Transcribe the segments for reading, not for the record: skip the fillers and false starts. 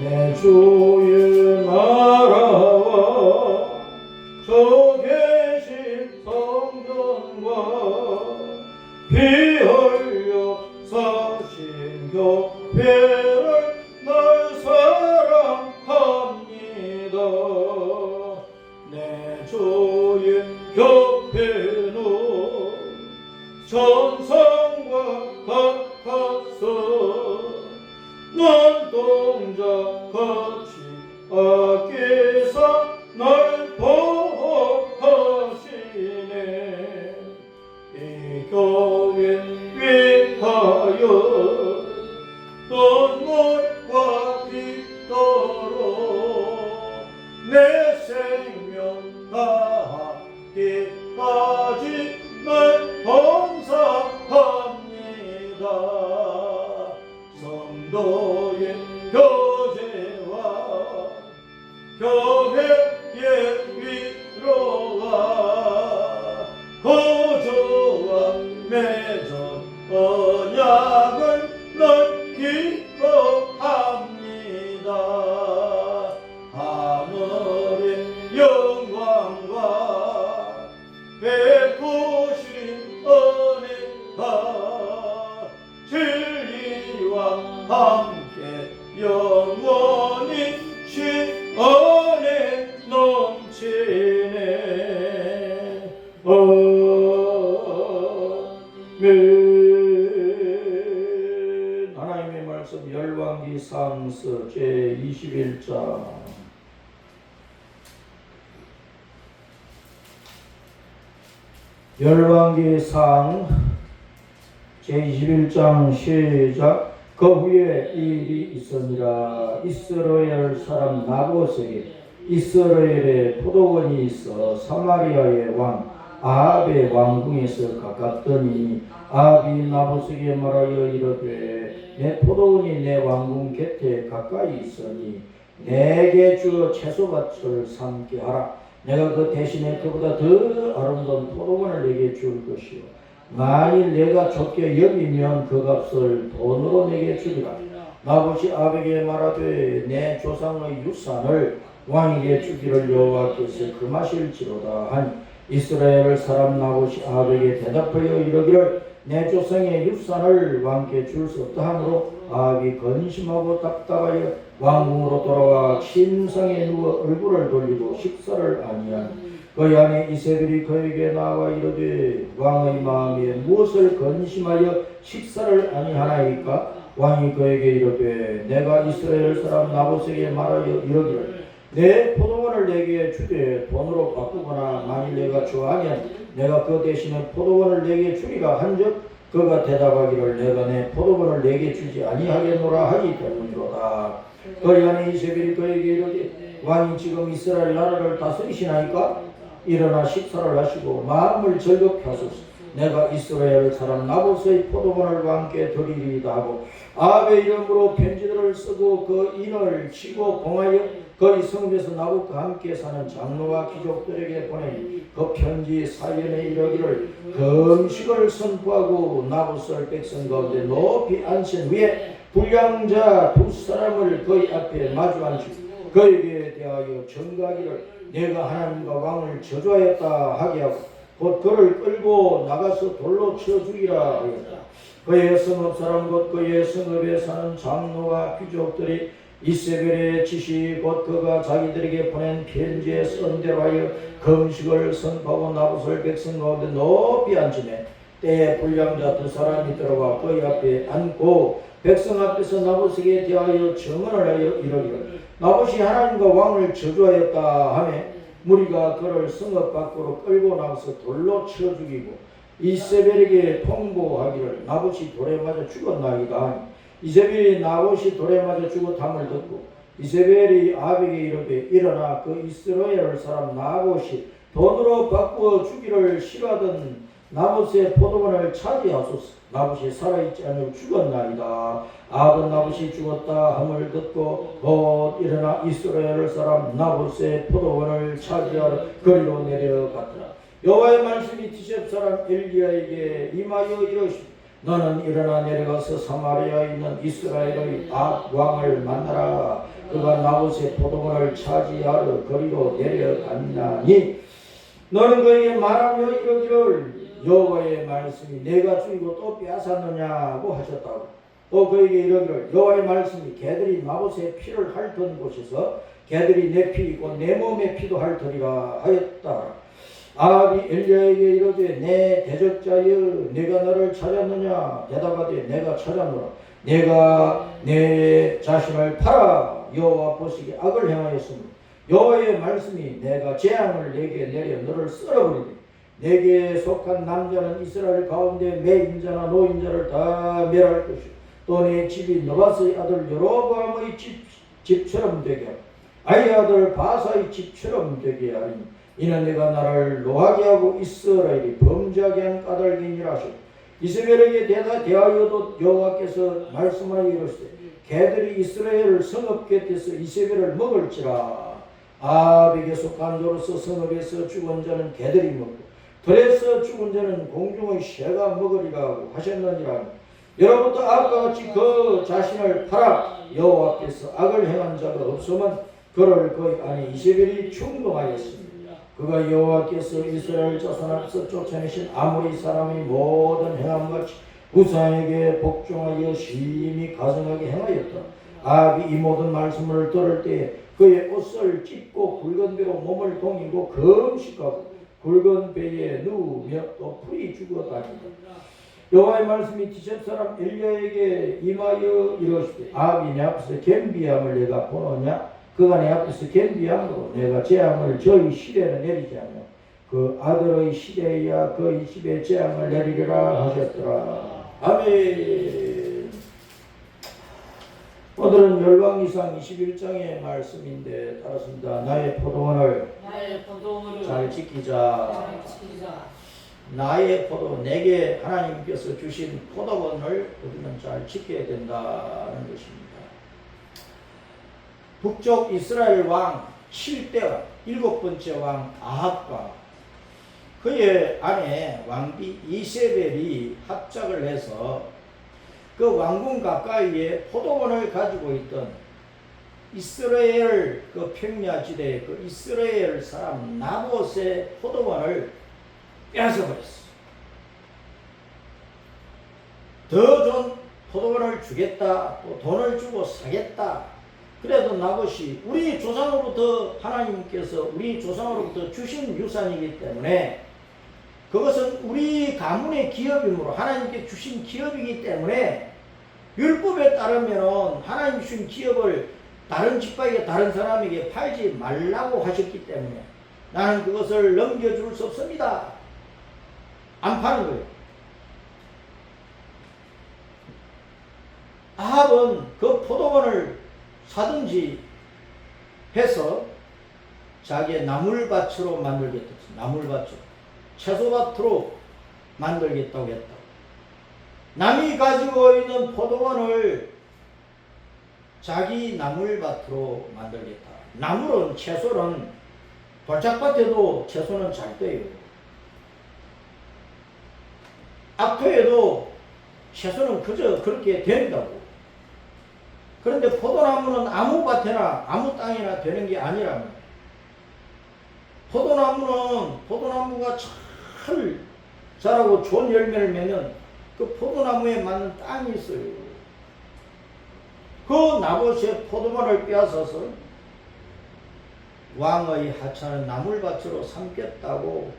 내 주의 나라와 저 계신 성전과 피 흘려 사신 교회를 널 사랑합니다. 내 주의 교회는 천상과 같아서 눈동자같이 아끼사 날 보호하시네. 이 교회 위하여 눈물과 빛도로 내 생명 다하기까지 날 봉사합니다. 성도의 교제와 교회의 위로와 구주와 맺은 언약을 널 기뻐합니다. 하늘의 영광과 베푸신 은혜가 진리와 함께 영원히 시원해 넘치네. 아멘. 하나님의 말씀 열왕기상서 제21장. 열왕기상 제21장 시작. 그 후에 이 일이 있으니라. 이스라엘 사람 나봇에게 이스라엘에 포도원이 있어 사마리아의 왕 아합의 왕궁에서 가깝더니 아합이 나봇에게 말하여 이르되 내 포도원이 내 왕궁 곁에 가까이 있으니 내게 주어 채소밭을 삼게 하라. 내가 그 대신에 그보다 더 아름다운 포도원을 내게 줄 것이요 만일 내가 좋게 여기면 그 값을 돈으로 내게 주리라. 나봇이 아합에게 말하되 내 조상의 유산을 왕에게 주기를 여호와께서 금하실지로다 하니 이스라엘 사람 나봇이 아합에게 대답하여 이르기를 내 조상의 유산을 왕께 줄 수 없다 하므로 아합이 근심하고 답답하여 왕궁으로 돌아와 침상에 누워 얼굴을 돌리고 식사를 아니하니 그의 아내 이세벨이 그에게 나와 이르되 왕의 마음에 무엇을 근심하여 식사를 아니하나이까? 왕이 그에게 이르되 내가 이스라엘 사람 나봇에게 말하여 이르기를 내 포도원을 내게 주되 돈으로 바꾸거나 만일 내가 좋아하면 내가 그 대신에 포도원을 내게 주리라 한즉 그가 대답하기를 내가 내 포도원을 내게 주지 아니하겠노라 하기 때문이로다. 그의 아내 이세벨이 그에게 이르되 왕이 지금 이스라엘 나라를 다스리시나이까? 일어나 식사를 하시고 마음을 즐겁게 하소서. 내가 이스라엘 사람 나봇의 포도원을 왕께 드리리이다 하고 아합의 이름으로 편지들을 쓰고 그 인을 치고 봉하여 그의 성읍에서 나봇과 함께 사는 장로와 귀족들에게 보내니 그 편지 사연에 이르기를 금식을 선포하고 나봇을 백성 가운데 높이 앉힌 후에 불량자 두 사람을 그의 앞에 마주 앉히고 그에게 대하여 전가기를 내가 하나님과 왕을 저주하였다 하게 하고 곧 그를 끌고 나가서 돌로 쳐 죽이라 하였다. 그의 성읍 사람 곧 그의 성읍에 사는 장로와 귀족들이 이세벨의 지시 곧 그가 자기들에게 보낸 편지에 쓴 대로 하여 금식을 선포하고 나봇을 백성 가운데 높이 앉히매 때에 불량자 두 사람이 들어와 그의 앞에 앉고 백성 앞에서 나봇에게 대하여 증언을 하여 이르기를 나봇이 하나님과 왕을 저주하였다 하며 무리가 그를 성읍 밖으로 끌고 나가서 돌로 쳐 죽이고 이세벨에게 통보하기를 나봇이 돌에 맞아 죽었나이다 하니 이세벨이 나봇이 돌에 맞아 죽었함을 듣고 이세벨이 아합에게 이르되 일어나 그 이스라엘 사람 나봇이 돈으로 바꾸어 주기를 싫어하던 나봇의 포도원을 차지하소서. 나봇이 살아있지 않으면 죽었나이다. 아합은 나봇이 죽었다 함을 듣고 곧 일어나 이스라엘 사람 나봇의 포도원을 차지하러 거리로 내려갔더라. 여호와의 말씀이 디셉 사람 엘리야에게 임하여 이르시되 너는 일어나 내려가서 사마리아에 있는 이스라엘의 악 왕을 만나라. 그가 나봇의 포도원을 차지하러 거리로 내려갔나니 너는 그에게 말하며 이르기를 여호와의 말씀이 내가 죽이고 또 빼앗았느냐고 하셨다고. 또 그에게 이르기를 여호와의 말씀이 개들이 나봇의 피를 핥던 곳에서 개들이 내 피이고 내 몸의 피도 핥으리라 하였다. 아합이 엘리야에게 이르되 내 대적자여 내가 너를 찾았느냐. 대답하되 내가 찾았노라. 내가 내 자신을 팔아 여호와 보시기에 악을 행하였으므로 여호와의 말씀이 내가 재앙을 내게 내려 너를 썰어버리되 내게 속한 남자는 이스라엘 가운데 매인자나 노인자를 다 멸할 것이요 또 내 집이 느바스의 아들 여로보암의 집처럼 되게 하고 아이의 아들 바사의 집처럼 되게 하리니 이는 내가 나를 노하게 하고 이스라엘이 범죄하게 한 까닭이니라 하셨다. 이스라엘에게 대하여도 여호와께서 말씀하여 이르시되 개들이 이스라엘을 성읍 곁에서 이세벨을 먹을지라. 아합에게 속한 자로서 성읍에서 죽은 자는 개들이 먹고 들에서 죽은 자는 공중의 새가 먹으리라 하고 하셨느니라. 여러분도 아합과 같이 그 자신을 팔아 여호와께서 악을 행한 자가 없으면 그를 그의 아내 이세벨이 충동하였습니다. 그가 여호와께서 이스라엘 자손 앞에서 쫓아내신 아모리 사람의 모든 행함같이 우상에게 복종하여 심히 가증하게 행하였다. 아합이 이 모든 말씀을 들을 때에 그의 옷을 찢고 굵은 배로 몸을 동이고 금식하고 굵은 배에 누우며 또 풀이 죽어 다닌다. 여호와의 말씀이 디셉 사람 엘리야에게 임하여 이르시되 아합이 내 앞에서 겸비함을 내가 보느냐. 그가 내 앞에서 겸비함으로 내가 재앙을 저희 시대에 내리지 않으며 그 아들의 시대에야 그의 집에 재앙을 내리리라 하셨더라. 아멘. 오늘은 열왕기상 21장의 말씀인데 따랐습니다. 나의 포도원을 잘 지키자. 나의 포도 내게 하나님께서 주신 포도원을 우리는 잘 지켜야 된다는 것입니다. 북쪽 이스라엘 왕 7대 7번째 왕 아합과 그의 아내 왕비 이세벨이 합작을 해서 그 왕궁 가까이에 포도원을 가지고 있던 이스라엘 그 평야지대의 그 이스라엘 사람 나봇의 포도원을 빼앗아버렸어. 더 좋은 포도원을 주겠다, 또 돈을 주고 사겠다. 그래도 나봇이 우리 조상으로부터 하나님께서 우리 조상으로부터 주신 유산이기 때문에 그것은 우리 가문의 기업이므로 하나님께 주신 기업이기 때문에 율법에 따르면 하나님 주신 기업을 다른 집안에 다른 사람에게 팔지 말라고 하셨기 때문에 나는 그것을 넘겨줄 수 없습니다. 안 파는 거예요. 아합은 그 포도원을 사든지 해서 자기의 나물밭으로 만들겠다. 나물밭으로. 채소밭으로 만들겠다고 했다. 남이 가지고 있는 포도원을 자기 나물밭으로 만들겠다. 나물은 채소는 돌짝밭에도 채소는 잘 돼요. 악토에도 채소는 그저 그렇게 된다고. 그런데 포도나무는 아무 밭에나 아무 땅이나 되는 게 아니라면 포도나무가 잘 자라고 좋은 열매를 맺는 그 포도나무에 맞는 땅이 있어요. 그 나봇의 포도원을 빼앗아서 왕의 하찮은 나물밭으로 삼겠다고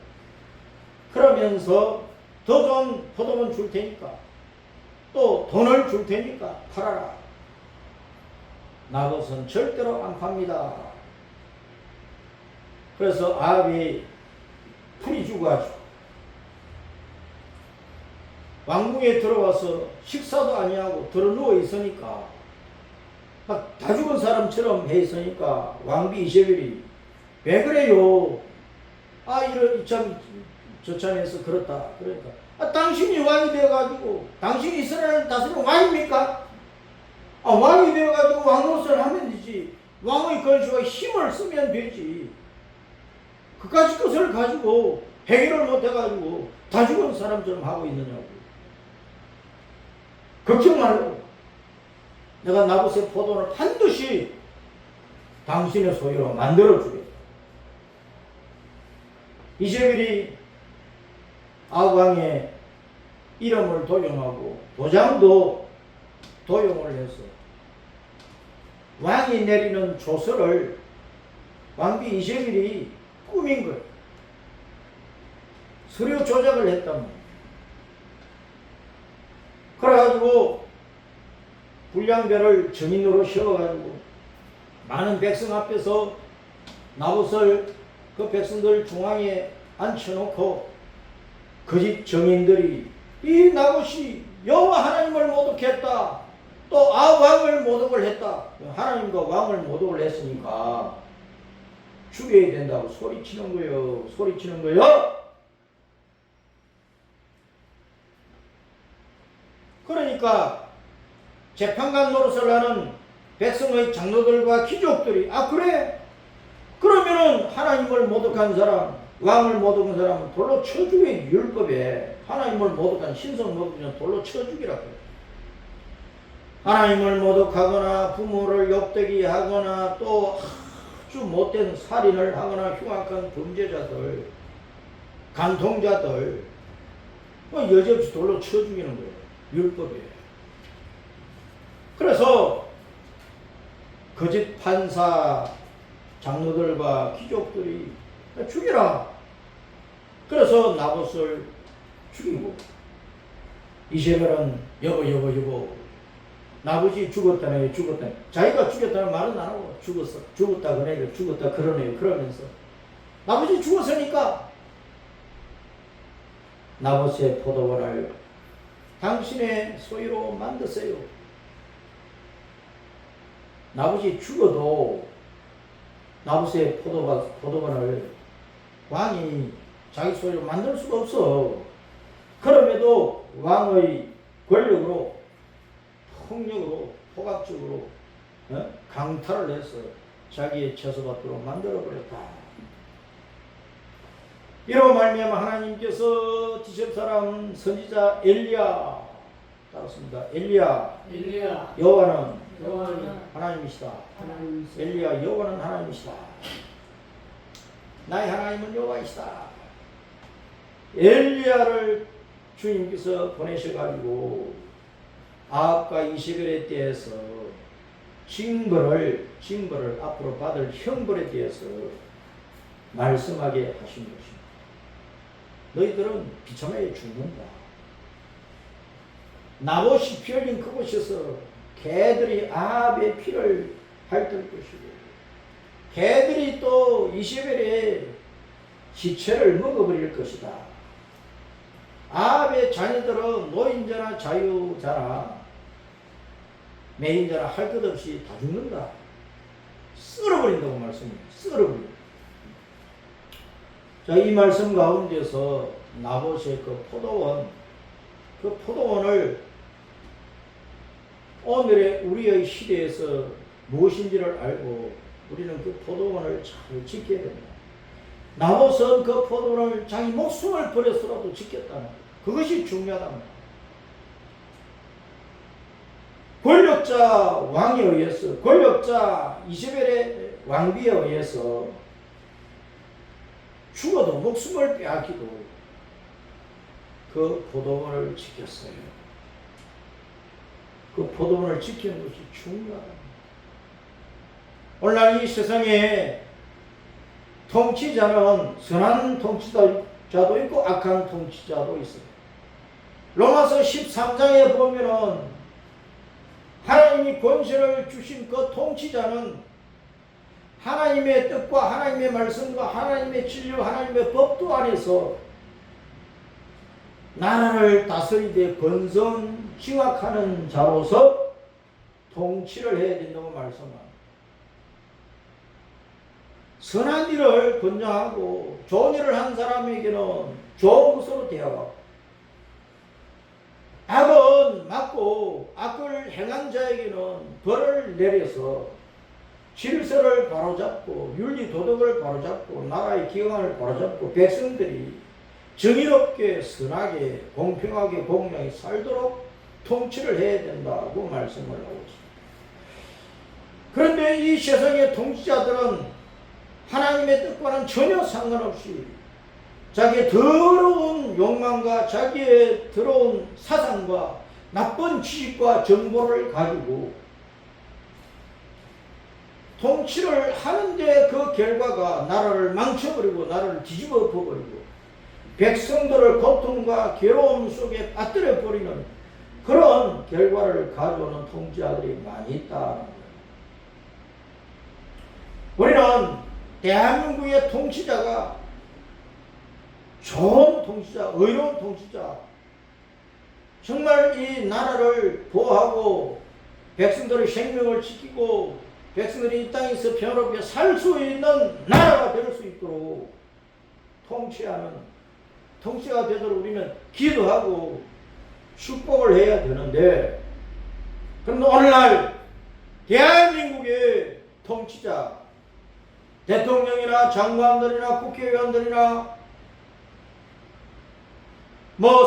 그러면서 더 좋은 포도원 줄 테니까 또 돈을 줄 테니까 팔아라. 나봇은 절대로 안 팝니다. 그래서 아합이 풀이 죽어가지고 왕궁에 들어와서 식사도 아니하고 들어누워 있으니까 막 다 죽은 사람처럼 해 있으니까 왕비 이세벨이 왜 그래요? 저참에서 그렇다. 그러니까 당신이 왕이 되어가지고 당신이 이스라엘 다스리는 왕입니까? 왕이 되어가지고 왕노릇을 하면 되지. 왕의 권세와 힘을 쓰면 되지. 그까짓 것을 가지고 해결을 못해가지고 다 죽은 사람처럼 하고 있느냐고. 걱정 말고 내가 나봇의 포도원을 반드시 당신의 소유로 만들어주겠다. 이세벨이 아합 왕의 이름을 도용하고 도장도 도용을 해서 왕이 내리는 조서를 왕비 이세벨이 꾸민 거예요. 서류 조작을 했단 말이에요. 그래가지고 불량배를 증인으로 세워가지고 많은 백성 앞에서 나봇을 그 백성들 중앙에 앉혀놓고 거짓 증인들이 이 나봇이 여호와 하나님을 모독했다, 또 아합 왕을 모독을 했다, 하나님과 왕을 모독을 했으니까 죽여야 된다고 소리치는 거예요. 소리치는 거예요. 그러니까 재판관 노릇을 하는 백성의 장로들과 귀족들이 그래? 그러면은 하나님을 모독한 사람, 왕을 모독한 사람은 돌로 쳐 죽여야 율법에 하나님을 모독한 신성 모독자는 돌로 쳐 죽이라고 해요. 하나님을 모독하거나 부모를 욕되게 하거나 또 아주 못된 살인을 하거나 흉악한 범죄자들, 간통자들 여지없이 돌로 쳐 죽이는 거예요. 율법에. 그래서 거짓 판사 장로들과 귀족들이 죽이라. 그래서 나봇을 죽이고 이세벨은 여보 나봇이 죽었다네요. 죽었다. 자기가 죽였다는 말은 안 하고 죽었다 그러네요. 죽었다 그러네요. 그러면서 나봇이 죽었으니까 나봇의 포도원을 당신의 소유로 만드세요. 나봇이 죽어도 나봇의 포도원을 왕이 자기 소유로 만들 수가 없어. 그럼에도 왕의 권력으로, 폭력으로, 포괄적으로 강탈을 해서 자기의 처소밭으로 만들어버렸다. 이로 말미암아 하나님께서 디셉 사람 선지자 엘리야 따랐습니다. 엘리야 여호와는 하나님이시다. 엘리야 여호와는 하나님이시다. 나의 하나님은 여호와이시다. 엘리야를 주님께서 보내셔가지고 아합과 이세벨에 대해서 징벌을 앞으로 받을 형벌에 대해서 말씀하게 하신 것입니다. 너희들은 비참하게 죽는다. 나봇이 피 흘린 그곳에서 개들이 아합의 피를 핥을 것이고 개들이 또 이세벨의 시체를 먹어버릴 것이다. 아합의 자녀들은 노인자나 자유자나 매인자나 할 것 없이 다 죽는다. 썰어버린다고 말씀입니다. 썰어버린다. 자, 이 말씀 가운데서 나봇의 그 포도원을 오늘의 우리의 시대에서 무엇인지를 알고 우리는 그 포도원을 잘 지켜야 됩니다. 나봇은 그 포도원을 자기 목숨을 버려서라도 지켰다는 것. 그것이 중요하답니다. 권력자 왕에 의해서, 권력자 이세벨의 왕비에 의해서 죽어도 목숨을 빼앗기도 그 포도원을 지켰어요. 그 포도원을 지키는 것이 중요하다. 오늘날 이 세상에 통치자는 선한 통치자도 있고 악한 통치자도 있어요. 로마서 13장에 보면은 하나님이 권세를 주신 그 통치자는 하나님의 뜻과 하나님의 말씀과 하나님의 진리, 하나님의 법도 안에서 나라를 다스리되 권선징악하는 자로서 통치를 해야 된다고 말씀합니다. 선한 일을 권장하고 좋은 일을 한 사람에게는 좋은 것으로 대하고 악은 막고 악을 행한 자에게는 벌을 내려서 질서를 바로잡고 윤리 도덕을 바로잡고 나라의 기강을 바로잡고 백성들이 정의롭게 선하게 공평하게 공평하게 살도록 통치를 해야 된다고 말씀을 하고 있습니다. 그런데 이 세상의 통치자들은 하나님의 뜻과는 전혀 상관없이 자기의 더러운 욕망과 자기의 더러운 사상과 나쁜 지식과 정보를 가지고 통치를 하는데 그 결과가 나라를 망쳐버리고 나라를 뒤집어 엎어버리고 백성들을 고통과 괴로움 속에 빠뜨려 버리는 그런 결과를 가져오는 통치자들이 많이 있다는 거예요. 우리는 대한민국의 통치자가 좋은 통치자, 의로운 통치자, 정말 이 나라를 보호하고 백성들의 생명을 지키고 백성들이 이 땅에서 평화롭게 살 수 있는 나라가 될 수 있도록 통치하는 통치가 되도록 우리는 기도하고 축복을 해야 되는데, 그런데 오늘날 대한민국의 통치자, 대통령이나 장관들이나 국회의원들이나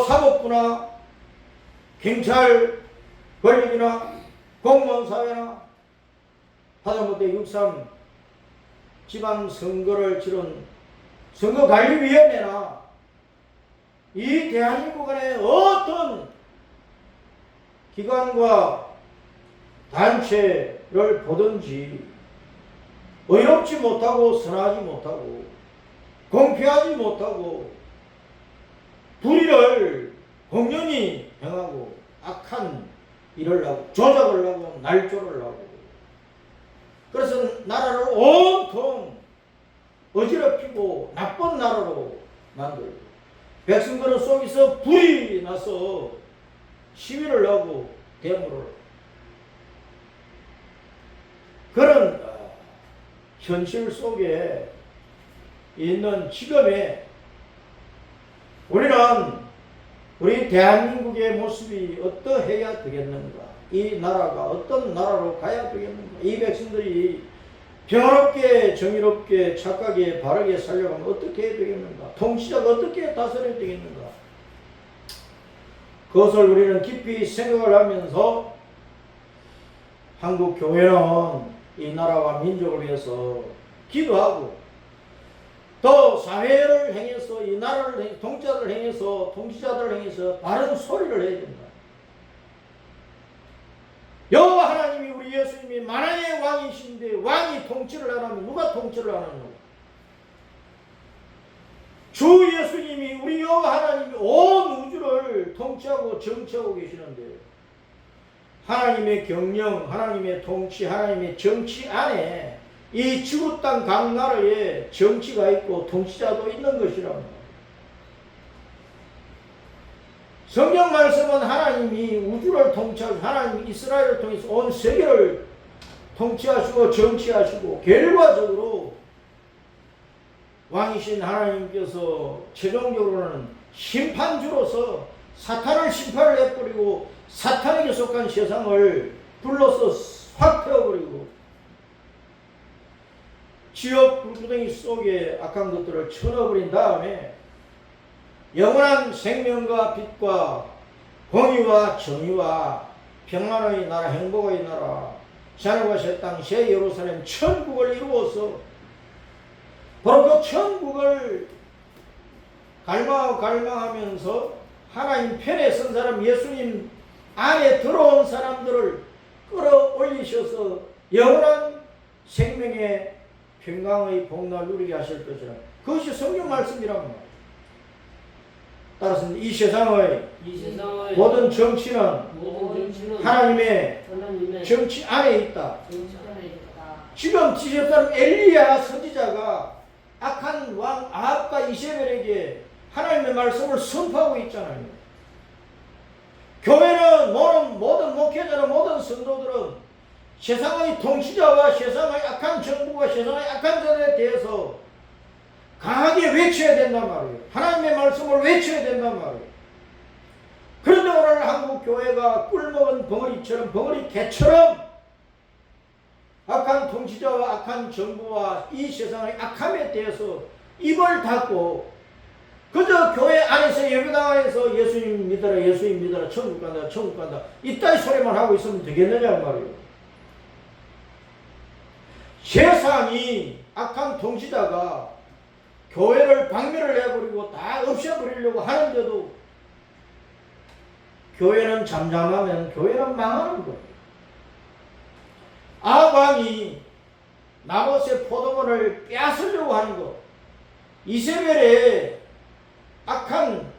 사법부나 경찰 권력이나 공무원사회나 하다못해 6.3 지방선거를 치른 선거관리위원회나 이 대한민국 안에 어떤 기관과 단체를 보든지 의롭지 못하고 선하지 못하고 공평하지 못하고 불의를 공연히 행하고 악한 일을 하고 조작을 하고 날조를 하고, 그래서 나라를 온통 어지럽히고 나쁜 나라로 만들고 백성들은 속에서 불이 나서 시위를 하고 데모를 그런 현실 속에 있는 지금의 우리 대한민국의 모습이 어떠해야 되겠는가? 이 나라가 어떤 나라로 가야 되겠는가? 이 백성들이 평화롭게 정의롭게 착하게 바르게 살려가면 어떻게 해야 되겠는가? 통치자가 어떻게 다스려야 되겠는가? 그것을 우리는 깊이 생각을 하면서 한국 교회는 이 나라와 민족을 위해서 기도하고 또 사회를 향해서 이 나라를 통치자들을 통치자들을 향해서 바른 소리를 해야 된다. 여호와 하나님이 우리 예수님이 만왕의 왕이신데 왕이 통치를 안 하면 누가 통치를 안 하느냐? 주 예수님이 우리 여호와 하나님이 온 우주를 통치하고 정치하고 계시는데 하나님의 경영, 하나님의 통치, 하나님의 정치 안에 이 지구 땅 각 나라에 정치가 있고 통치자도 있는 것이라고. 성경 말씀은 하나님이 우주를 통치하시고 하나님이 이스라엘을 통해서 온 세계를 통치하시고 정치하시고 결과적으로 왕이신 하나님께서 최종적으로는 심판주로서 사탄을 심판을 해버리고 사탄에게 속한 세상을 불러서 확 태워버리고 지옥 불구덩이 속에 악한 것들을 쳐넣어버린 다음에 영원한 생명과 빛과 공의와 정의와 평안의 나라, 행복의 나라, 하늘과 새 땅, 새 예루살렘, 천국을 이루어서 바로 그 천국을 갈망하면서 하나님 편에 선 사람, 예수님 안에 들어온 사람들을 끌어올리셔서 영원한 생명의 평강의 복날 누리게 하실 것이라. 그것이 성경 말씀이란 말이에요. 따라서 이 세상의 모든 정치는 하나님의 정치 안에 있다. 지금 지적사람 엘리야 선지자가 악한 왕 아합과 이세벨에게 하나님의 말씀을 선포하고 있잖아요. 교회는 모든 목회자는 모든 성도들은 세상의 통치자와 세상의 악한 정부와 세상의 악한 자들에 대해서 강하게 외쳐야 된단 말이에요. 하나님의 말씀을 외쳐야 된단 말이에요. 그런데 오늘 한국 교회가 꿀먹은 벙어리처럼 벙어리 개처럼 악한 통치자와 악한 정부와 이 세상의 악함에 대해서 입을 닫고 그저 교회 안에서 예배당에서 예수님 믿어라, 예수님 믿어라, 천국 간다, 천국 간다 이따위 소리만 하고 있으면 되겠느냐 말이에요. 세상이 악한 통치자가 교회를 박멸을 해버리고 다 없애버리려고 하는데도 교회는 잠잠하면 교회는 망하는 거예요. 아방이 나봇의 포도원을 빼앗으려고 하는 것, 이세벨의 악한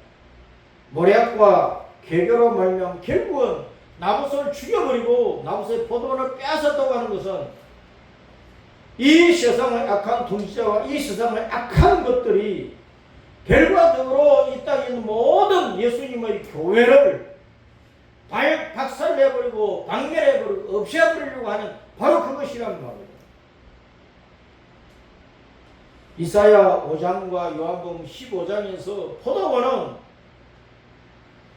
모략과 개교로 말미암아 결국은 나봇을 죽여버리고 나봇의 포도원을 빼앗았다고 하는 것은 이 세상의 악한 통치자와 이 세상의 악한 것들이 결과적으로 이 땅에 있는 모든 예수님의 교회를 박살내버리고 박멸해버리고 없애버리려고 하는 바로 그것이란 말이에요. 이사야 5장과 요한복음 15장에서 포도원은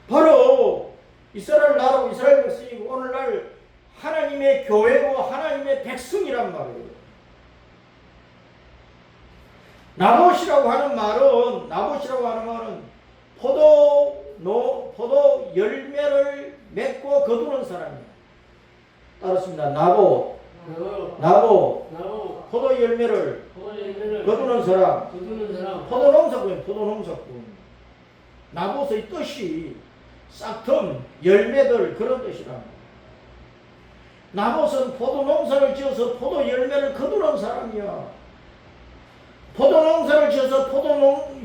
바로 이스라엘 나라고 이스라엘 백성이고 오늘날 하나님의 교회고 하나님의 백성이란 말이에요. 나봇이라고 하는 말은 포도 열매를 맺고 거두는 사람이에요. 따랐습니다. 나봇 포도 열매를 거두는 사람. 포도농사꾼. 나봇의 뜻이 싹텀 열매들 그런 뜻이랍니다. 나봇은 포도농사를 지어서 포도 열매를 거두는 사람이야. 포도농사를 지어서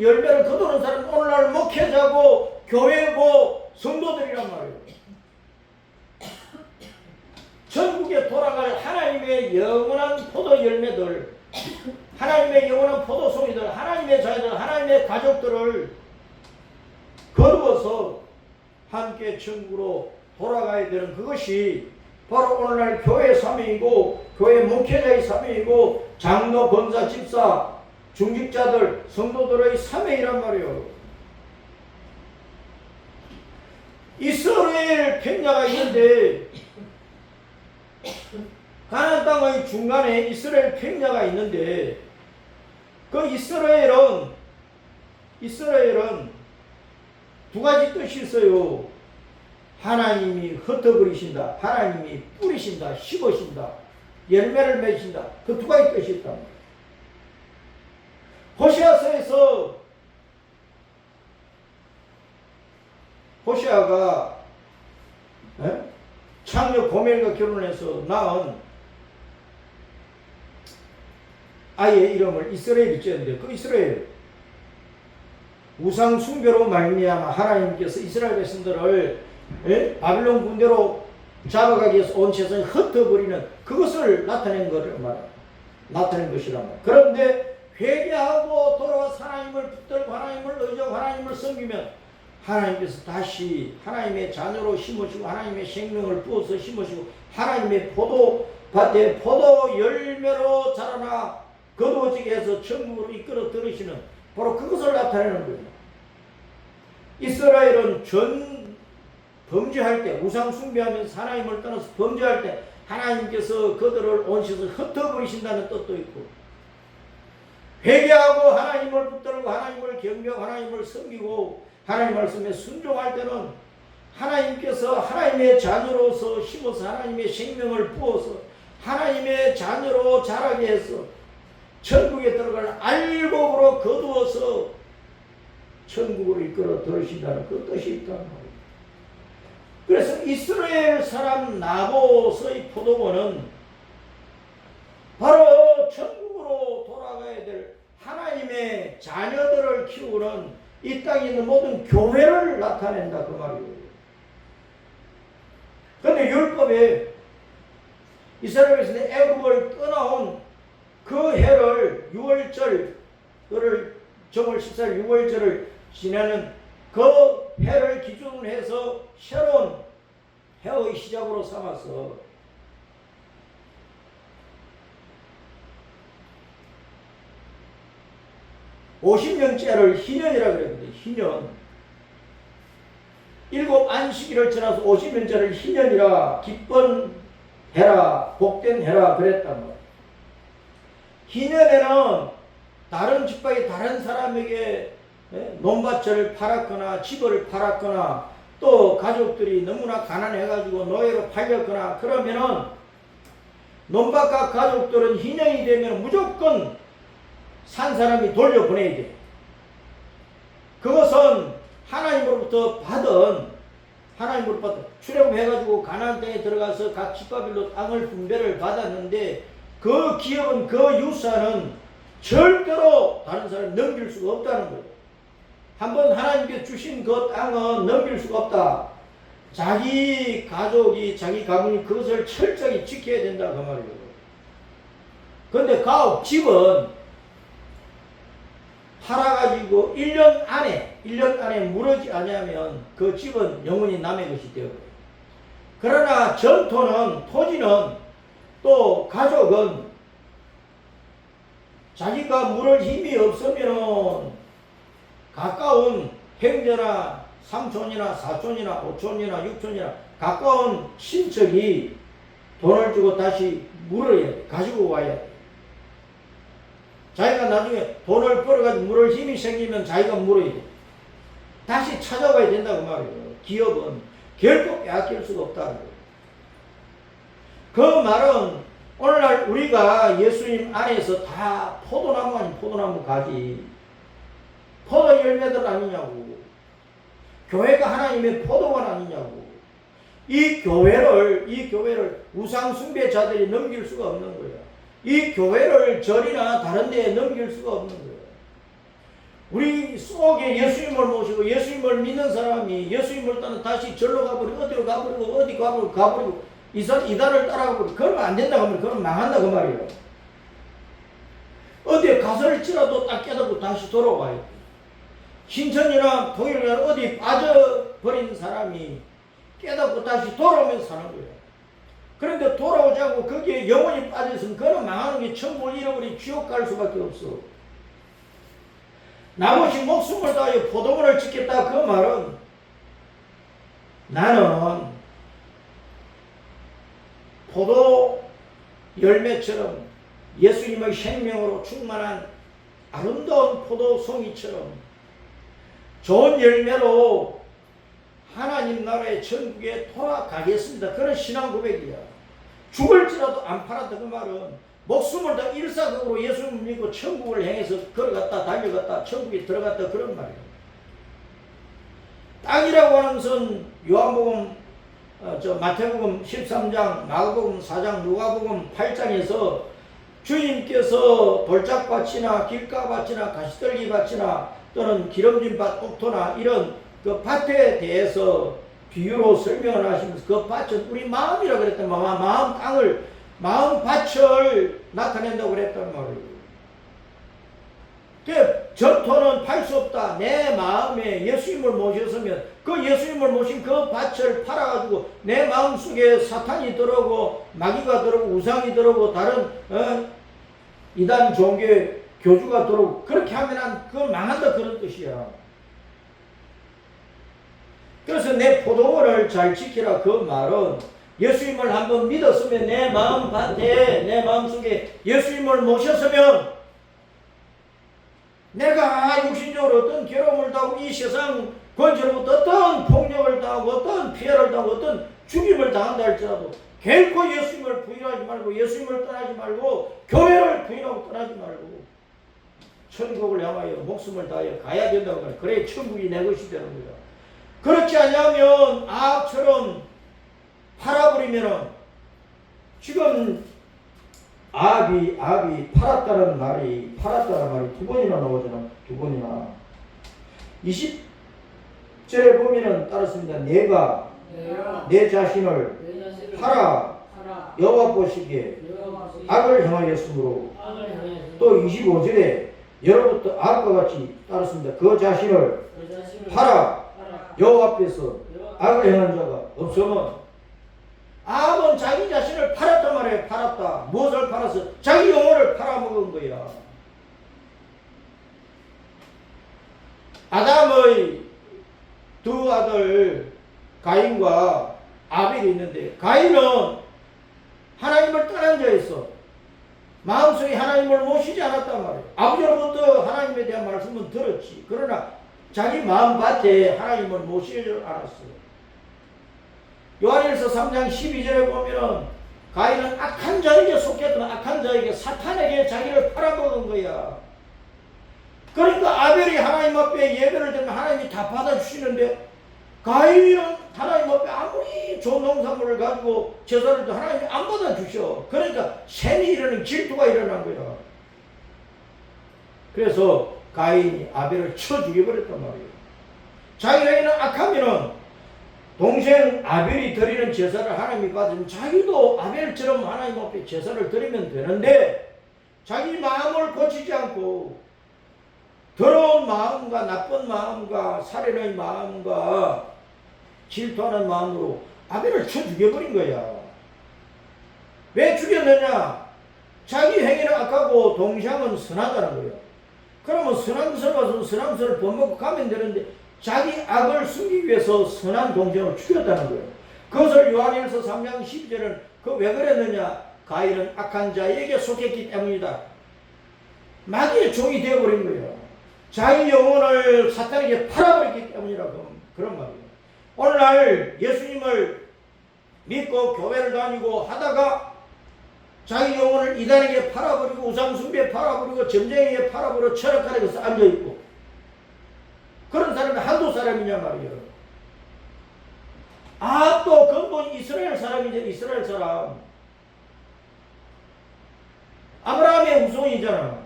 열매를 거두는 사람은 오늘날 목회자고 교회고 성도들이란 말이에요. 전국에 돌아갈 하나님의 영원한 포도 열매들, 하나님의 영원한 포도송이들, 하나님의 자녀들, 하나님의 가족들을 거두어서 함께 천국으로 돌아가야 되는 그것이 바로 오늘날 교회의 사명이고 교회 목회자의 사명이고 장로, 권사, 집사, 중직자들, 성도들의 사명이란 말이에요. 이스라엘 평야가 있는데 가나안 땅의 중간에 이스라엘 평야가 있는데 그 이스라엘은 두 가지 뜻이 있어요. 하나님이 흩어버리신다, 하나님이 뿌리신다, 심으신다, 열매를 맺으신다. 그 두 가지 뜻이 있다. 호세아서에서 호세아가 창녀 고멜과 결혼해서 낳은 아이의 이름을 이스라엘이 지었는데 그 이스라엘 우상 숭배로 말미암아 하나님께서 이스라엘 백성들을 바빌론 군대로 잡아가기 위해서 온 세상에 흩어버리는 그것을 나타낸 것이란 말이야. 그런데 회개하고 돌아와서 하나님을 붙들고 하나님을 의지하고 하나님을 섬기면 하나님께서 다시 하나님의 자녀로 심으시고 하나님의 생명을 부어서 심으시고 하나님의 포도밭에 포도 열매로 자라나 거두어지게 해서 천국으로 이끌어 들으시는 바로 그것을 나타내는 거예요. 이스라엘은 범죄할 때 우상 숭배하면서 하나님을 떠나서 범죄할 때 하나님께서 그들을 온 세상에 흩어버리신다는 뜻도 있고 회개하고 하나님을 붙들고 하나님을 경배하고 하나님을 섬기고 하나님 말씀에 순종할 때는 하나님께서 하나님의 자녀로서 심어서 하나님의 생명을 부어서 하나님의 자녀로 자라게 해서 천국에 들어갈 알곡으로 거두어서 천국으로 이끌어 들으신다는 그 뜻이 있단 말이에요. 그래서 이스라엘 사람 나봇의 포도원은 바로 천국으로 돌아가야 될 하나님의 자녀들을 키우는 이 땅에 있는 모든 교회를 나타낸다 그 말이에요. 그런데 율법에 이스라엘에서 애굽을 떠나온 그 해를 6월절 정월 14일 6월절을 지나는 그 해를 기준으로 해서 새로운 해의 시작으로 삼아서 (50년째를) 희년이라고 그랬거든요. 희년. 7 안식일을 지나서 50년째를 희년이라 기쁜 해라 복된 해라 그랬단 말이에요. 희년에는 다른 집밖에 다른 사람에게 논밭을 팔았거나 집을 팔았거나 또 가족들이 너무나 가난해가지고 노예로 팔렸거나 그러면은 논밭과 가족들은 희년이 되면 무조건 산 사람이 돌려보내야 돼. 그것은 하나님으로부터 받은 출애굽해가지고 가나안 땅에 들어가서 각 집밥일로 땅을 분배를 받았는데 그 기업은 그 유산은 절대로 다른 사람이 넘길 수가 없다는 거예요. 한번 하나님께 주신 그 땅은 넘길 수가 없다. 자기 가족이 자기 가문이 그것을 철저히 지켜야 된다 그 말이에요. 그런데 가옥 집은 팔아가지고 1년 안에 무너지 않으면 그 집은 영원히 남의 것이 되어버려요. 그러나 전토는 토지는 또 가족은 자기가 물을 힘이 없으면 가까운 형제나 삼촌이나 사촌이나 오촌이나 육촌이나 가까운 친척이 돈을 주고 다시 물어야 돼. 가지고 와야 돼. 자기가 나중에 돈을 벌어가지고 물을 힘이 생기면 자기가 물어야 돼. 다시 찾아와야 된다고 말이에요. 기업은 결코 빼앗길 수가 없다는 거예요. 그 말은 오늘날 우리가 예수님 안에서 다 포도나무 아닌 포도나무 가지 포도 열매들 아니냐고. 교회가 하나님의 포도원 아니냐고. 이 교회를 우상 숭배자들이 넘길 수가 없는 거야. 이 교회를 절이나 다른 데에 넘길 수가 없는 거예요. 우리 속에 예수님을 모시고 예수님을 믿는 사람이 예수님을 따라 다시 절로 가버리고 어디로 가버리고 어디 가버리고 이단을 따라가버리고 그러면 안 된다고 하면 그러면 망한다 그 말이에요. 어디에 가설지라도 딱 깨닫고 다시 돌아와야 돼. 신천이나 통일이나 어디 빠져버린 사람이 깨닫고 다시 돌아오면서 사는 거예요. 그런데 돌아오지 않고 거기에 영원히 빠져있으면 그는 망하는 게 천국을 잃어버리고 지옥 갈 수밖에 없어. 나머지 목숨을 다하여 포도원을 짓겠다 그 말은 나는 포도 열매처럼 예수님의 생명으로 충만한 아름다운 포도송이처럼 좋은 열매로 하나님 나라의 천국에 돌아가겠습니다. 그런 신앙 고백이야. 죽을지라도 안 팔았다 그 말은 목숨을 다 일사각오로 예수님을 믿고 천국을 향해서 걸어갔다 달려갔다 천국에 들어갔다 그런 말이에요. 땅이라고 하는 것은 요한복음 마태복음 13장 마가복음 4장 누가복음 8장에서 주님께서 돌짝밭이나 길가밭이나 가시떨기밭이나 또는 기름진 밭 옥토나 이런 그 밭에 대해서 비유로 설명을 하시면서 그 밭은 우리 마음이라고 그랬단 말이에요. 마음 밭을 나타낸다고 그랬단 말이에요. 전토는 팔 수 없다. 내 마음에 예수님을 모셨으면 그 예수님을 모신 그 밭을 팔아가지고 내 마음속에 사탄이 들어오고 마귀가 들어오고 우상이 들어오고 다른 이단 종교의 교주가 들어오고 그렇게 하면 그건 망한다 그런 뜻이야. 그래서 내 포도원을 잘 지키라 그 말은 예수님을 한번 믿었으면 내 마음 밭에 내 마음속에 예수님을 모셨으면 내가 육신적으로 어떤 괴로움을 당하고 이 세상 권세로부터 어떤 폭력을 당하고 어떤 피해를 당하고 어떤 죽임을 당한다 할지라도 결코 예수님을 부인하지 말고 예수님을 떠나지 말고 교회를 부인하고 떠나지 말고 천국을 향하여 목숨을 다하여 가야 된다고 말해요. 그래 천국이 내 것이 되는 거야. 그렇지 않으면 아합처럼 팔아버리면은 지금 아합이 팔았다는 말이 두 번이나 나오잖아. 두 번이나 20절에 보면은 따랐습니다. 내가 내 자신을 팔아 여호와 보시기에 악을 행하였으므로 또 25절에 여러분도 악과 같이 따랐습니다. 그 자신을 팔아 여호와 앞에서 악을 행한 자가 없으면 아합은 자기 자신을 팔았단 말이에요. 팔았다. 무엇을 팔았어? 자기 영혼을 팔아먹은 거야. 아담의 두 아들 가인과 아벨이 있는데 가인은 하나님을 떠난 자였어. 마음속에 하나님을 모시지 않았단 말이에요. 아버지로부터 하나님에 대한 말씀은 들었지. 그러나 자기 마음밭에 하나님을 모실 줄 알았어요. 요한일서 3장 12절에 보면은 가인은 악한 자에게 속했던 악한 자에게 사탄에게 자기를 팔아먹은 거야. 그러니까 아벨이 하나님 앞에 예배를 드리면 하나님이 다 받아주시는데 가인은 하나님 앞에 아무리 좋은 농산물을 가지고 제사를 해도 하나님이 안 받아주셔. 그러니까 셈이 일어나는 질투가 일어난 거야. 그래서 가인이 아벨을 쳐 죽여버렸단 말이에요. 자기에게는 악하면은 동생 아벨이 드리는 제사를 하나님이 받으면 자기도 아벨처럼 하나님 앞에 제사를 드리면 되는데 자기 마음을 고치지 않고 더러운 마음과 나쁜 마음과 살인의 마음과 질투하는 마음으로 아벨을 쳐 죽여버린 거야. 왜 죽였느냐? 자기 행위는 악하고 동생은 선하다는 거야. 그러면 선한 것을 봐서 선한 것을 범먹고 가면 되는데 자기 악을 숨기기 위해서 선한 동생을 죽였다는 거예요. 그것을 요한일서 3장 12절은 그 왜 그랬느냐? 가인은 악한 자에게 속했기 때문이다. 마귀의 종이 되어버린 거예요. 자기 영혼을 사탄에게 팔아버렸기 때문이라고 그런 말이에요. 오늘날 예수님을 믿고 교회를 다니고 하다가 자기 영혼을 이단에게 팔아버리고 우상숭배에 팔아버리고 점쟁이에 팔아버리고 철학가에 가서 앉아있고 그런 사람이 한두 사람이냐 말이에요. 아, 또 근본 이스라엘 사람이죠. 이스라엘 사람. 아브라함의 후손이잖아.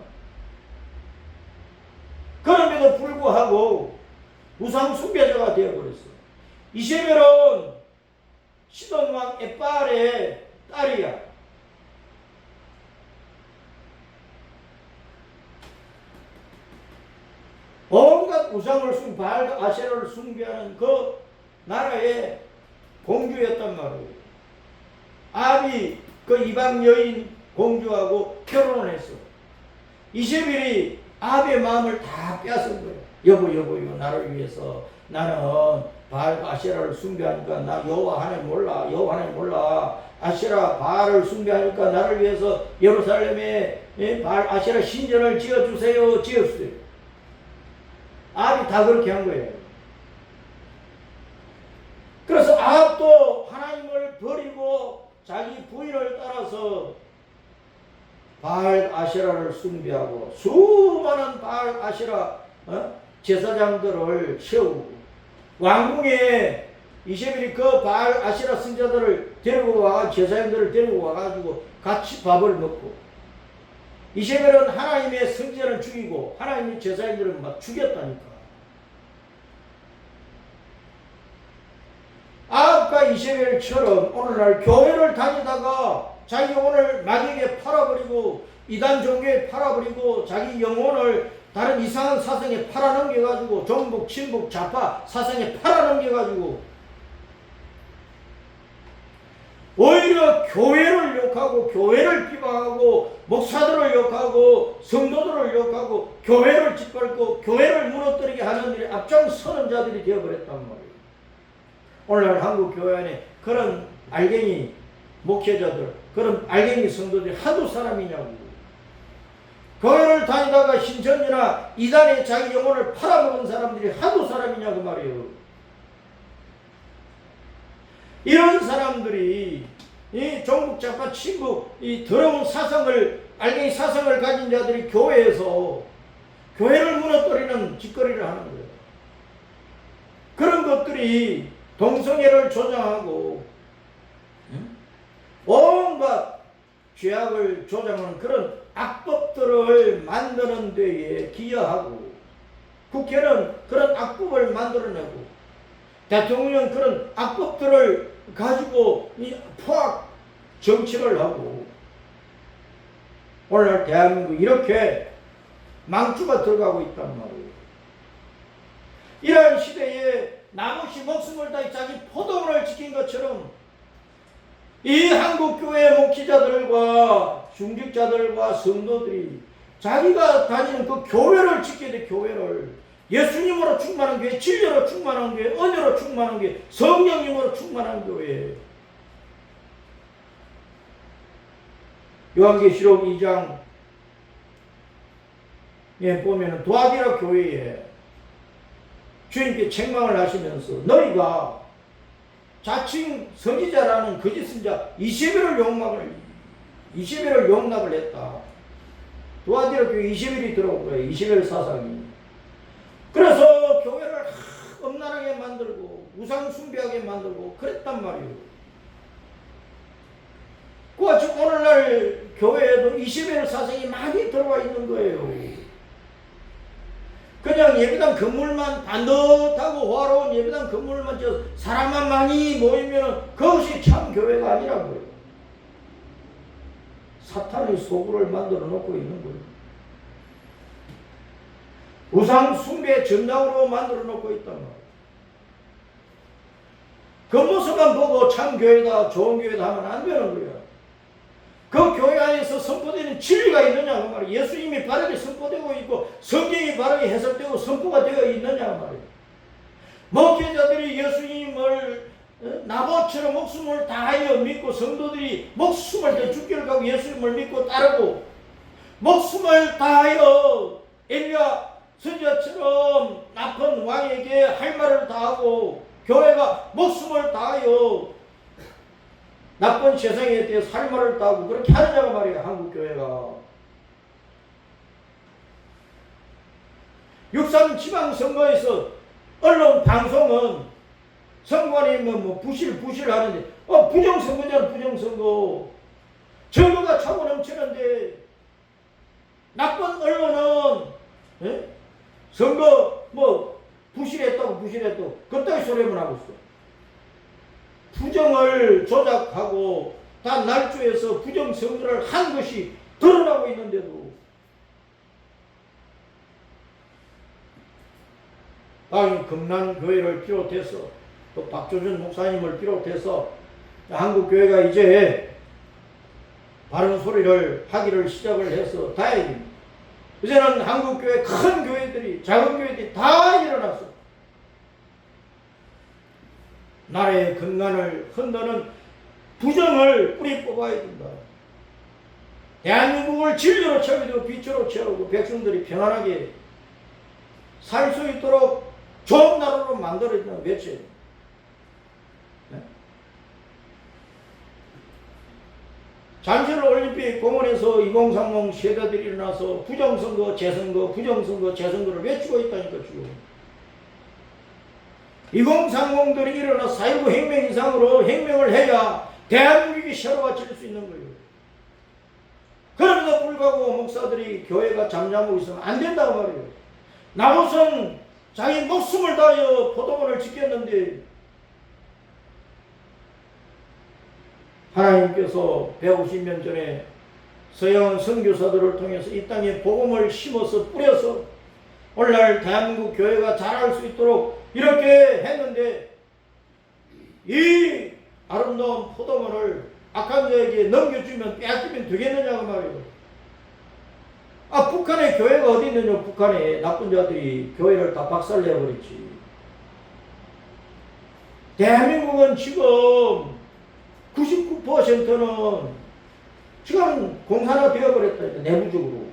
그럼에도 불구하고 우상숭배자가 되어버렸어. 이세벨은 시돈왕 에발의 딸이야. 온갖 우상을 바알과 아세라를 숭배하는 그 나라의 공주였단 말이에요. 아합이 그 이방 여인 공주하고 결혼을 했어. 이세벨이 아합의 마음을 다 빼앗은 거예요. 여보 나를 위해서 나는 바알과 아세라를 숭배하니까 나 여호와 하나님 몰라 아세라 바알을 숭배하니까 나를 위해서 예루살렘에 바알 아세라 신전을 지어주세요. 지었어요. 아합이 다 그렇게 한 거예요. 그래서 아합도 하나님을 버리고 자기 부인을 따라서 바알 아세라를 숭배하고 수많은 바알 아세라 제사장들을 세우고 왕궁에 이세벨이 그 바알 아세라 승자들을 데리고 와 제사장들을 데리고 와가지고 같이 밥을 먹고 이세벨은 하나님의 승자를 죽이고 하나님의 제사장들을 막 죽였다니까. 아합과 이세벨처럼 오늘날 교회를 다니다가 자기 영혼을 마귀에게 팔아버리고 이단 종교에 팔아버리고 자기 영혼을 다른 이상한 사상에 팔아넘겨가지고 종북, 친북, 좌파 사상에 팔아넘겨가지고 오히려 교회를 욕하고 교회를 비방하고 목사들을 욕하고 성도들을 욕하고 교회를 짓밟고 교회를 무너뜨리게 하는 일이 앞장서는 자들이 되어버렸단 말이에요. 오늘날 한국 교회 안에 그런 알갱이 목회자들, 그런 알갱이 성도들이 한두 사람이냐고. 교회를 다니다가 신천지나 이단에 자기 영혼을 팔아먹은 사람들이 한두 사람이냐고 말이에요. 이런 사람들이 이 종북 좌파 친북 이 더러운 사상을 알갱이 사상을 가진 자들이 교회에서 교회를 무너뜨리는 짓거리를 하는 거예요. 그런 것들이 동성애를 조장하고 온갖 죄악을 조장하는 그런 악법들을 만드는 데에 기여하고 국회는 그런 악법을 만들어내고 대통령은 그런 악법들을 가지고 포악 정치를 하고 오늘날 대한민국 이렇게 망주가 들어가고 있단 말이에요. 이러한 시대에 남없이 목숨을 다해 자기 포도원을 지킨 것처럼 이 한국교회 목회자들과 중직자들과 성도들이 자기가 다니는 그 교회를 지켜야 돼. 교회를 예수님으로 충만한 교회, 진리로 충만한 교회, 은혜로 충만한 교회, 성령님으로 충만한 교회. 요한계시록 2장에 보면 도아디라 교회에 주님께 책망을 하시면서 너희가 자칭 선지자라는 거짓 선지자 이세벨을 용납을 했다. 두아디라 교회 이세벨이 들어온 거예요. 이세벨 사상이. 그래서 교회를 엄란하게 만들고 우상 숭배하게 만들고 그랬단 말이에요. 그같이 오늘날 교회에도 이세벨 사상이 많이 들어와 있는 거예요. 그냥 예배당 건물만 반듯하고 화려한 예배당 건물만 지어서 사람만 많이 모이면 그것이 참 교회가 아니라고요. 사탄의 소굴을 만들어 놓고 있는 거예요. 우상 숭배 전당으로 만들어 놓고 있단 말이에요. 그 모습만 보고 참 교회다, 좋은 교회다 하면 안 되는 거예요. 그 교회 안에서 선포되는 진리가 있느냐 그 말이에요. 예수님이 바르게 선포되고 있고 성경이 바르게 해석되고 선포가 되어 있느냐 그 말이에요. 목회자들이 예수님을 나봇처럼 목숨을 다하여 믿고 성도들이 목숨을 더 죽기를 가고 예수님을 믿고 따르고 목숨을 다하여 엘리야 선지자처럼 나쁜 왕에게 할 말을 다하고 교회가 목숨을 다하여 나쁜 세상에 대해서 할 말을 다하고 그렇게 하느냐고 말이에요. 한국교회가. 6.3 지방선거에서 언론 방송은 선관위 부실 하는데 부정선거잖아. 부정선거. 증거가 차고 넘치는데 나쁜 언론은 선거 부실했다고 그따위 소리만 하고 있어. 부정을 조작하고 다 날조해서 부정선거를 한 것이 드러나고 있는데도 금난교회를 비롯해서 또 박조준 목사님을 비롯해서 한국교회가 이제 바른 소리를 하기를 시작을 해서 다행입니다. 이제는 한국교회 큰 교회들이 작은 교회들이 다 일어났어. 나라의 근간을 흔드는 부정을 뿌리 뽑아야 된다. 대한민국을 진리로 채우고 빛으로 채우고 백성들이 평안하게 살 수 있도록 좋은 나라로 만들어진다는 외쳐야 됩니다. 잠실 올림픽 공원에서 2030 세대들이 일어나서 부정선거, 재선거를 외치고 있다니까 지금. 2030들이 일어나서 4.19 혁명 이상으로 혁명을 해야 대한민국이 새로워질 수 있는 거예요. 그럼에도 불구하고 목사들이 교회가 잠잠하고 있으면 안 된다고 말이에요. 나봇은 자기 목숨을 다하여 포도원을 지켰는데 하나님께서 150년 전에 서양 선교사들을 통해서 이 땅에 복음을 심어서 뿌려서 오늘날 대한민국 교회가 자랄 수 있도록 이렇게 했는데 이 아름다운 포도원을 악한 자에게 넘겨주면 빼앗기면 되겠느냐고 말이에요. 북한에 교회가 어디 있느냐. 북한에 나쁜 자들이 교회를 다 박살내버렸지. 대한민국은 지금 99%는 지금 공산화 되어버렸다. 내부적으로.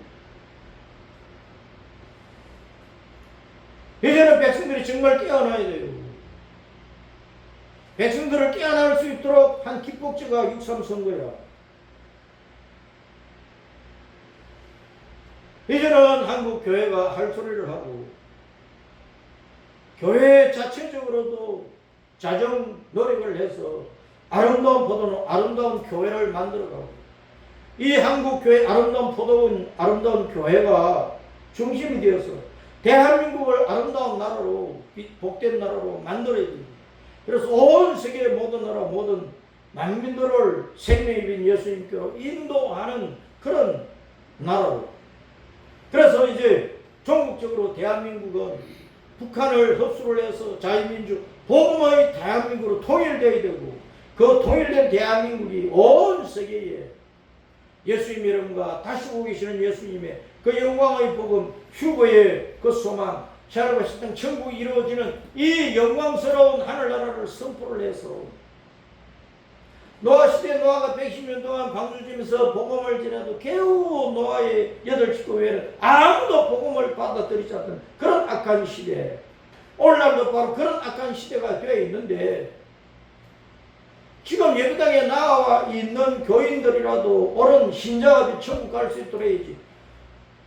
이제는 백성들이 정말 깨어나야 돼요. 백성들을 깨어날 수 있도록 한 기폭제가 6.3 선거야. 이제는 한국 교회가 할 소리를 하고 교회 자체적으로도 자정 노력을 해서 아름다운 포도원, 아름다운 교회를 만들어가고 이 한국 교회 아름다운 포도원, 아름다운 교회가 중심이 되어서 대한민국을 아름다운 나라로 복된 나라로 만들어야 됩니다. 그래서 온 세계의 모든 나라 모든 만민들을 생명의 빈 예수님께로 인도하는 그런 나라로. 그래서 이제 전국적으로 대한민국은 북한을 흡수를 해서 자유민주 복음의 대한민국으로 통일되어야 되고 그 통일된 대한민국이 온 세계에 예수님 이름과 다시 오고 계시는 예수님의 그 영광의 복음, 휴거의 그 소망, 새하늘과 새 땅 천국이 이루어지는 이 영광스러운 하늘나라를 선포를 해서 노아 시대 노아가 110년 동안 방주지면서 복음을 전해도 겨우 노아의 8 식구 외에는 아무도 복음을 받아들이지 않던 그런 악한 시대에 오늘날도 바로 그런 악한 시대가 되어 있는데, 지금 예배당에 나와 있는 교인들이라도 옳은 신자가 천국 갈 수 있도록 해야지.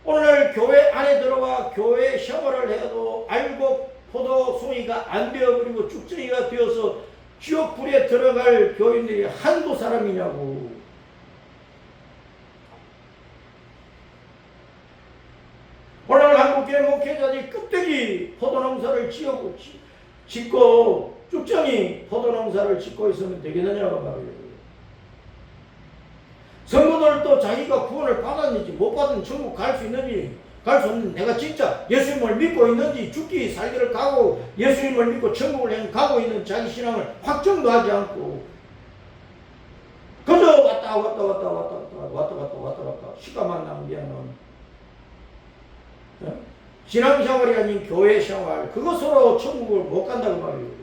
오늘 교회 안에 들어와 교회 생활을 해도 알고 포도송이가 안 되어버리고 죽정이가 되어서 지옥불에 들어갈 교인들이 한두 사람이냐고. 오늘 한국교회 목회자들이 껍데기 포도농사를 짓고 쭉정이 포도농사를 짓고 있으면 되겠느냐고 말이에요. 성도들도 자기가 구원을 받았는지 못 받은 천국 갈 수 있는지 갈 수 없는지, 내가 진짜 예수님을 믿고 있는지, 죽기 살기를 가고 예수님을 믿고 천국을 가고 있는 자기 신앙을 확정도 하지 않고 그저 왔다 시간만 낭비하는 신앙생활이 아닌 교회생활, 그것으로 천국을 못 간다고 말이에요.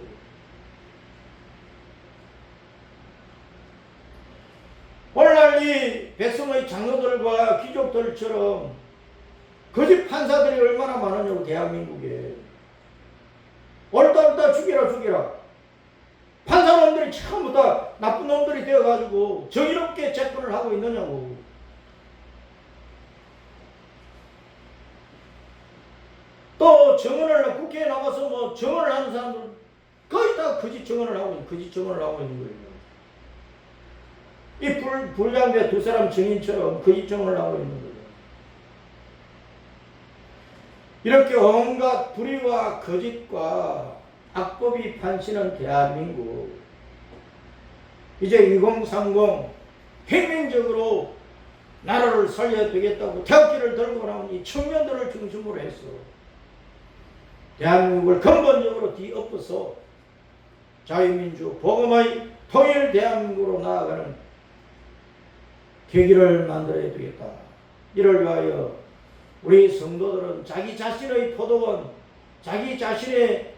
오늘날 이 백성의 장로들과 귀족들처럼 거짓 판사들이 얼마나 많으냐고. 대한민국에 옳다 죽이라. 판사놈들이 전부 다 나쁜 놈들이 되어가지고 정의롭게 재판을 하고 있느냐고. 또 정언을 국회에 나가서 뭐 정언을 하는 사람들 거의 다 거짓 정언을 하고 있는 거예요. 이 불량배 두 사람 증인처럼 거짓 정언을 하고 있는 거예요. 이렇게 온갖 불의와 거짓과 악법이 판치는 대한민국, 이제 2030 혁명적으로 나라를 살려야 되겠다고 태극기를 들고 나온 이 청년들을 중심으로 해서 대한민국을 근본적으로 뒤엎어서 자유민주 복음의 통일 대한민국으로 나아가는 계기를 만들어야 되겠다. 이를 위하여 우리 성도들은 자기 자신의 포도원, 자기 자신의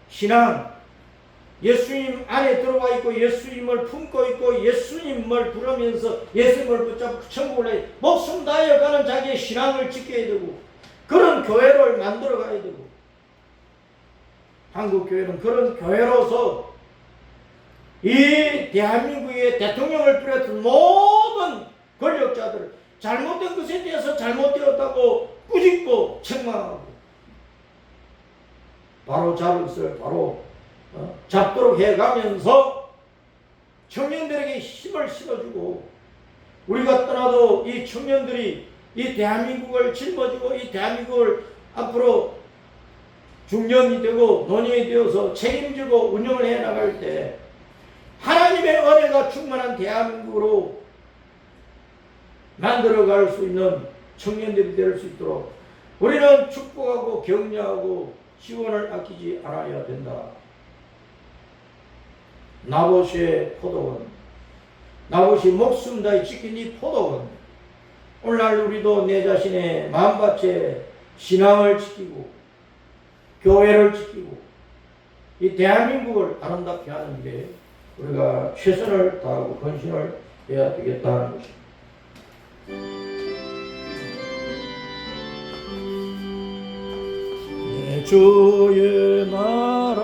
신앙, 예수님 안에 들어와 있고 예수님을 품고 있고 예수님을 부르면서 예수님을 붙잡고 천국을 해 목숨 다하여가는 자기의 신앙을 지켜야 되고, 그런 교회를 만들어 가야 되고, 한국교회는 그런 교회로서 이 대한민국의 대통령을 비롯한 모든 권력자들을 잘못된 것에 대해서 잘못되었다고 꾸짖고 책망하고 바로 잡을 것을 바로 잡도록 해가면서 청년들에게 힘을 실어주고, 우리가 떠나도 이 청년들이 이 대한민국을 짊어지고 이 대한민국을 앞으로 중년이 되고 노년이 되어서 책임지고 운영을 해나갈 때 하나님의 은혜가 충만한 대한민국으로 만들어갈 수 있는 청년들이 될 수 있도록 우리는 축복하고 격려하고 지원을 아끼지 않아야 된다. 나봇의 포도원, 나봇이 목숨 다해 지킨 이 포도원, 오늘날 우리도 내 자신의 마음밭에 신앙을 지키고 교회를 지키고 이 대한민국을 아름답게 하는 게 우리가 최선을 다하고 헌신을 해야 되겠다는 것입니다. 내 주의 나라